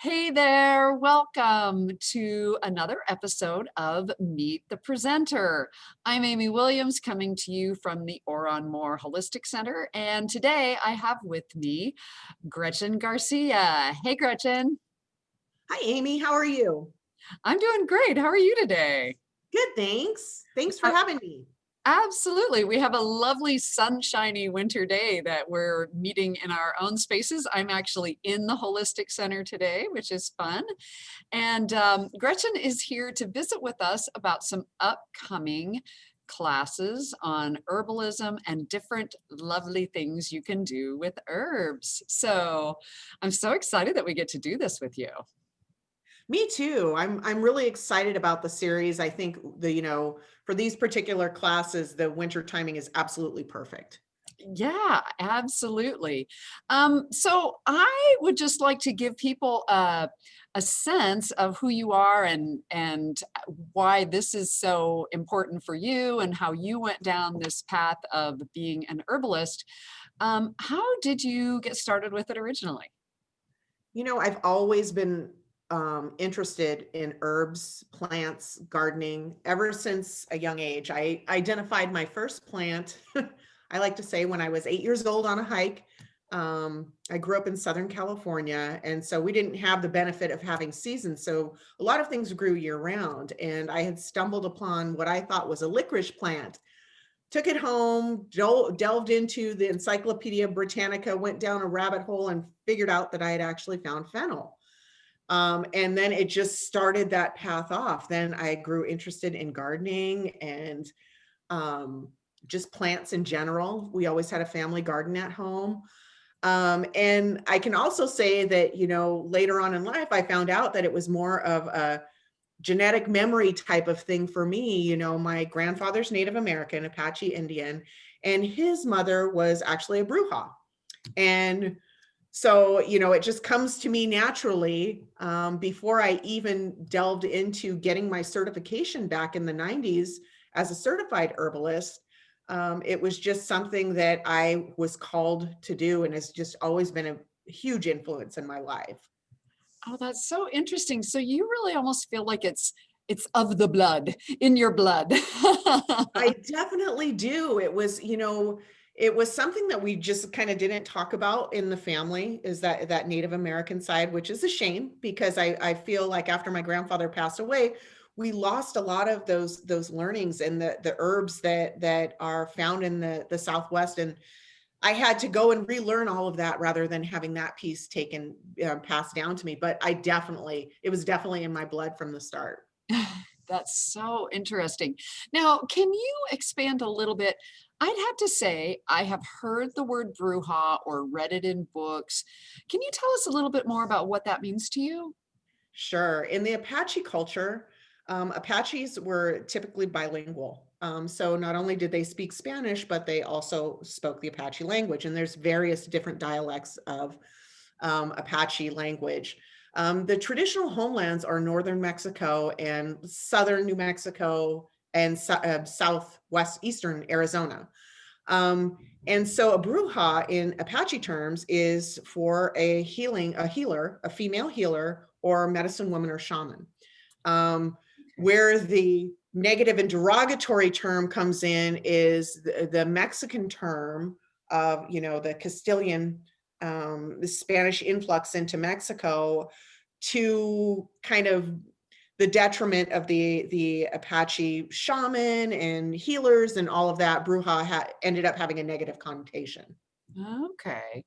Hey there, welcome to another episode of Meet the Presenter. I'm Amy Williams coming to you from the Oron Moore Holistic Center, and today I have with me Gretchen Garcia. Hey Gretchen. Hi, Amy. How are you? I'm doing great. How are you today? Good, thanks. Thanks for having me. Absolutely. We have a lovely sunshiny winter day that we're meeting in our own spaces. I'm actually in the Holistic Center today, which is fun. And Gretchen is here to visit with us about some upcoming classes on herbalism and different lovely things you can do with herbs. So I'm so excited that we get to do this with you. Me too. I'm really excited about the series. I think for these particular classes, the winter timing is absolutely perfect. Yeah, absolutely. So I would just like to give people a sense of who you are and why this is so important for you and how you went down this path of being an herbalist. How did you get started with it originally? I've always been interested in herbs, plants, gardening ever since a young age. I identified my first plant, I like to say, when I was 8 years old on a hike. I grew up in Southern California, and so we didn't have the benefit of having seasons. So a lot of things grew year round. And I had stumbled upon what I thought was a licorice plant, took it home, delved into the Encyclopedia Britannica, went down a rabbit hole and figured out that I had actually found fennel. And then it just started that path off. Then I grew interested in gardening and um, just plants in general. We always had a family garden at home. And I can also say that, later on in life, I found out that it was more of a genetic memory type of thing for me. My grandfather's Native American, Apache Indian, and his mother was actually a Bruja. And so, it just comes to me naturally. Before I even delved into getting my certification back in the 90s as a certified herbalist, it was just something that I was called to do and has just always been a huge influence in my life. Oh, that's so interesting. So you really almost feel like it's of the blood, in your blood. I definitely do. It was something that we just kind of didn't talk about in the family, is that Native American side, which is a shame because I feel like after my grandfather passed away, we lost a lot of those learnings and the herbs that are found in the Southwest. And I had to go and relearn all of that rather than having that piece taken, passed down to me. But it was definitely in my blood from the start. That's so interesting. Now, can you expand a little bit? I'd have to say I have heard the word bruja or read it in books. Can you tell us a little bit more about what that means to you? Sure. In the Apache culture, Apaches were typically bilingual. So not only did they speak Spanish, but they also spoke the Apache language. And there's various different dialects of Apache language. The traditional homelands are northern Mexico and southern New Mexico and southwest eastern Arizona. And so a bruja in Apache terms is for a healer, a female healer, or medicine woman or shaman. Where the negative and derogatory term comes in is the Mexican term of, the Castilian, the Spanish influx into Mexico, to kind of the detriment of the Apache shaman and healers and all of that. Bruja ended up having a negative connotation. Okay.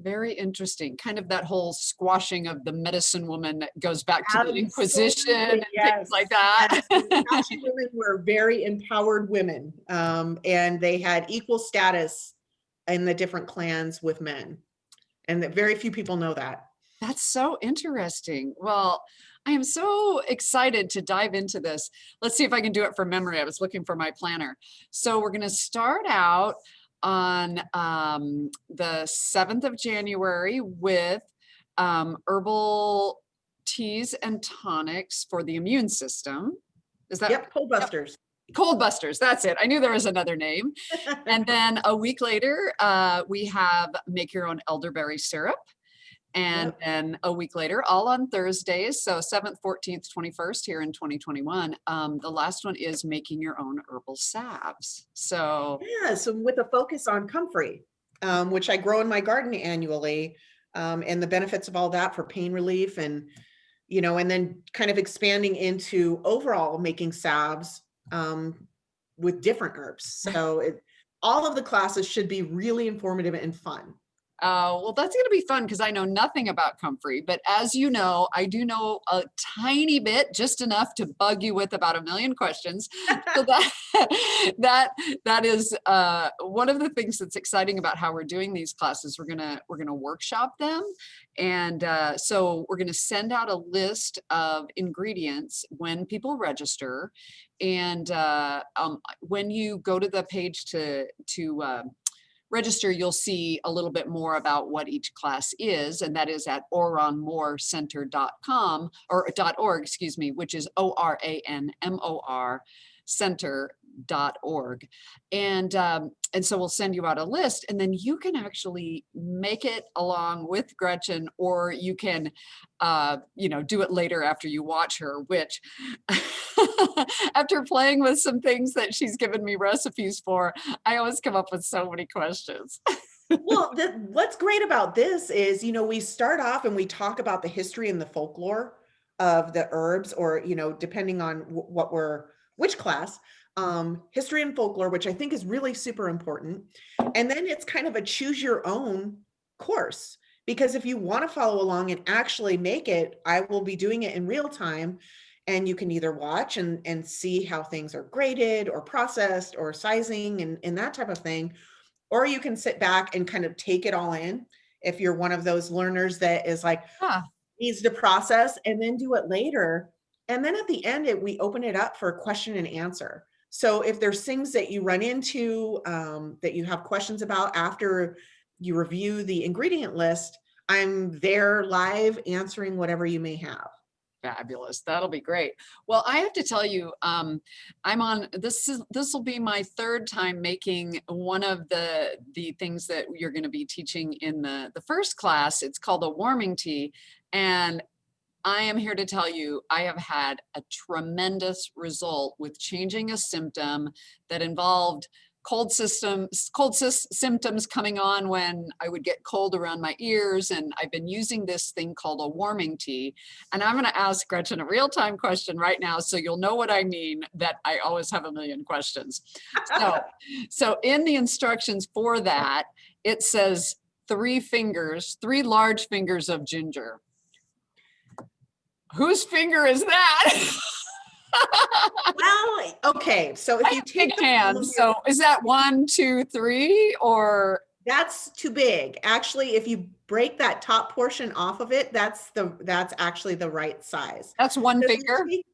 Very interesting. Kind of that whole squashing of the medicine woman that goes back to the Inquisition and Absolutely, things yes. like that. Yes, the Apache women were very empowered women, and they had equal status in the different clans with men, and that very few people know that. That's so interesting. Well, I am so excited to dive into this. Let's see if I can do it from memory. I was looking for my planner. So we're going to start out on the 7th of January with herbal teas and tonics for the immune system. Is that? Yep, cold Yep. busters. Cold Busters, that's it. I knew there was another name. And then a week later, we have make your own elderberry syrup. And Yep. then a week later, all on Thursdays. So 7th, 14th, 21st here in 2021. The last one is making your own herbal salves. So Yeah, so with a focus on comfrey, which I grow in my garden annually, and the benefits of all that for pain relief and, and then kind of expanding into overall making salves with different herbs. So all of the classes should be really informative and fun. well, that's going to be fun because I know nothing about comfrey, but as you know, I do know a tiny bit, just enough to bug you with about a million questions. So that that is one of the things that's exciting about how we're doing these classes. We're gonna workshop them, and so we're gonna send out a list of ingredients when people register, and when you go to the page to register, you'll see a little bit more about what each class is, and that is at oranmorcenter.com or .org, excuse me, which is ORANMOR center.org. And so we'll send you out a list, and then you can actually make it along with Gretchen, or you can do it later after you watch her, which after playing with some things that she's given me recipes for, I always come up with so many questions. Well, what's great about this is, we start off and we talk about the history and the folklore of the herbs, or, depending on which class, history and folklore, which I think is really super important. And then it's kind of a choose your own course, because if you want to follow along and actually make it, I will be doing it in real time. And you can either watch and see how things are graded or processed or sizing and that type of thing, or you can sit back and kind of take it all in if you're one of those learners that is like Ah, needs to process and then do it later. And then at the end, we open it up for question and answer. So if there's things that you run into that you have questions about after you review the ingredient list, I'm there live answering whatever you may have. fabulous. That'll be great. Well, I have to tell you, I'm on this will be my third time making one of the things that you're going to be teaching in the first class. It's called a warming tea. And I am here to tell you, I have had a tremendous result with changing a symptom that involved symptoms coming on when I would get cold around my ears. And I've been using this thing called a warming tea. And I'm going to ask Gretchen a real-time question right now, so you'll know what I mean, that I always have a million questions. So in the instructions for that, it says 3 large fingers of ginger. Whose finger is that? Well, okay. So if I you have big take the palm of hands. your, So is that 1, 2, 3, or that's too big. Actually, if you break that top portion off of it, that's actually the right size. that's one So if you finger? take,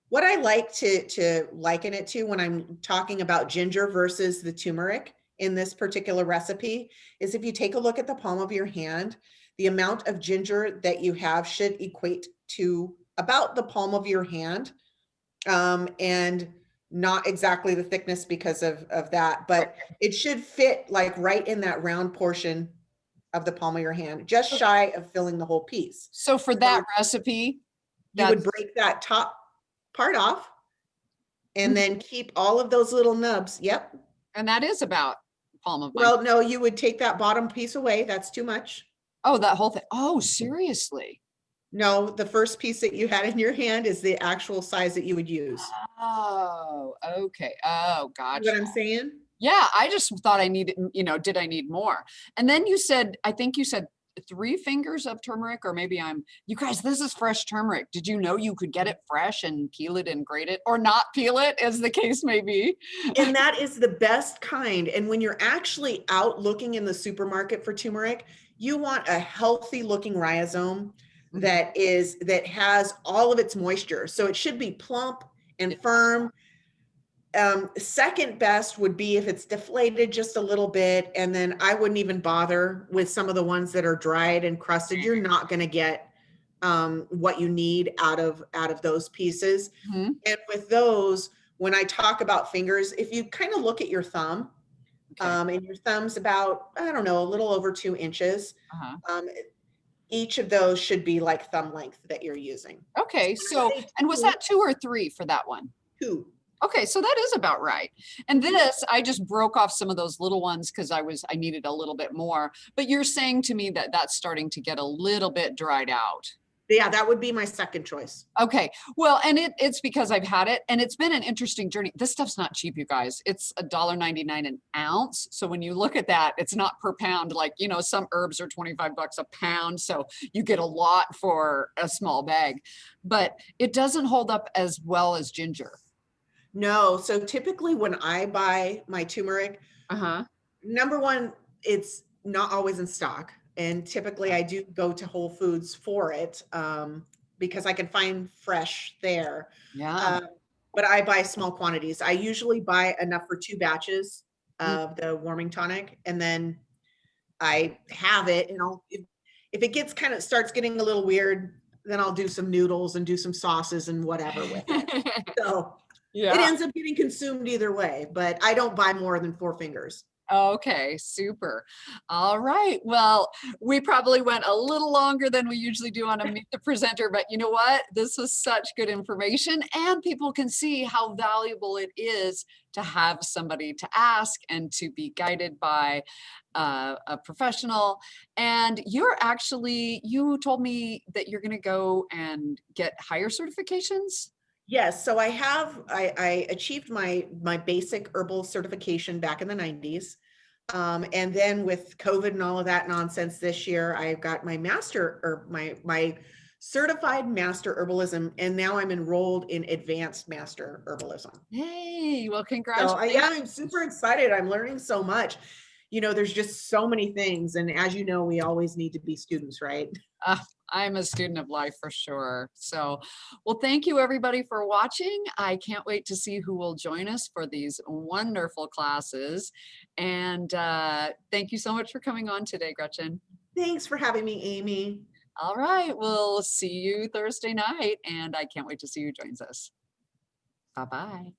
what I like to liken it to when I'm talking about ginger versus the turmeric in this particular recipe is, if you take a look at the palm of your hand, the amount of ginger that you have should equate to about the palm of your hand, and not exactly the thickness because of that, but it should fit like right in that round portion of the palm of your hand, just shy of filling the whole piece. So for that So recipe, you would that's, break that top part off and then keep all of those little nubs. Yep. and that is about palm of my, Well, no, you would take that bottom piece away. That's too much. oh, that whole thing. Oh, seriously? No, the first piece that you had in your hand is the actual size that you would use. Oh, okay. Oh, See what gotcha. I'm saying? Yeah, I just thought I needed, did I need more? And then you said, I think you said 3 fingers of turmeric, or maybe you guys, this is fresh turmeric. Did you know you could get it fresh and peel it and grate it, or not peel it, as the case may be? And that is the best kind. And when you're actually out looking in the supermarket for turmeric, you want a healthy looking rhizome Mhm. that has all of its moisture. So it should be plump and firm. Second best would be if it's deflated just a little bit. And then I wouldn't even bother with some of the ones that are dried and crusted. You're not going to get what you need out of those pieces. Mhm. And with those, when I talk about fingers, if you kind of look at your thumb, Okay. and your thumb's about, I don't know, a little over 2 inches, Uh-huh. um, each of those should be like thumb length that you're using. Okay, When I so, say and was two, that 2 or 3 for that one? two. Okay, so that is about right. And Mhm. this, I just broke off some of those little ones because I needed a little bit more. But you're saying to me that that's starting to get a little bit dried out. Yeah, that would be my second choice. Okay, well, and it's because I've had it, and it's been an interesting journey. This stuff's not cheap, you guys. It's $1.99 an ounce. So when you look at that, it's not per pound. Like, you know, some herbs are 25 bucks a pound, so you get a lot for a small bag. But it doesn't hold up as well as ginger. No, so typically when I buy my turmeric, Uh-huh. number one, it's not always in stock. And typically I do go to Whole Foods for it, because I can find fresh there. Yeah. Um, but I buy small quantities. I usually buy enough for 2 batches Mm. of the warming tonic, and then I have it, and if it gets kind of starts getting a little weird, then I'll do some noodles and do some sauces and whatever with it. So it Yeah. ends up getting consumed either way, but I don't buy more than 4 fingers. Okay, super. All right. Well, we probably went a little longer than we usually do on a Meet the Presenter, but you know what? This was such good information, and people can see how valuable it is to have somebody to ask and to be guided by a professional. And you told me that you're going to go and get higher certifications. Yes, so I achieved my basic herbal certification back in the 90s. And then with COVID and all of that nonsense this year, I got my master or my certified master herbalism, and now I'm enrolled in advanced master herbalism. Yay. Well, So yeah, congratulations. I'm super excited. I'm learning so much. There's just so many things. And as you know, we always need to be students, right? I'm a student of life for sure. So, well, thank you everybody for watching. I can't wait to see who will join us for these wonderful classes. And thank you so much for coming on today, Gretchen. Thanks for having me, Amy. All right, we'll see you Thursday night, and I can't wait to see who joins us. Bye-bye.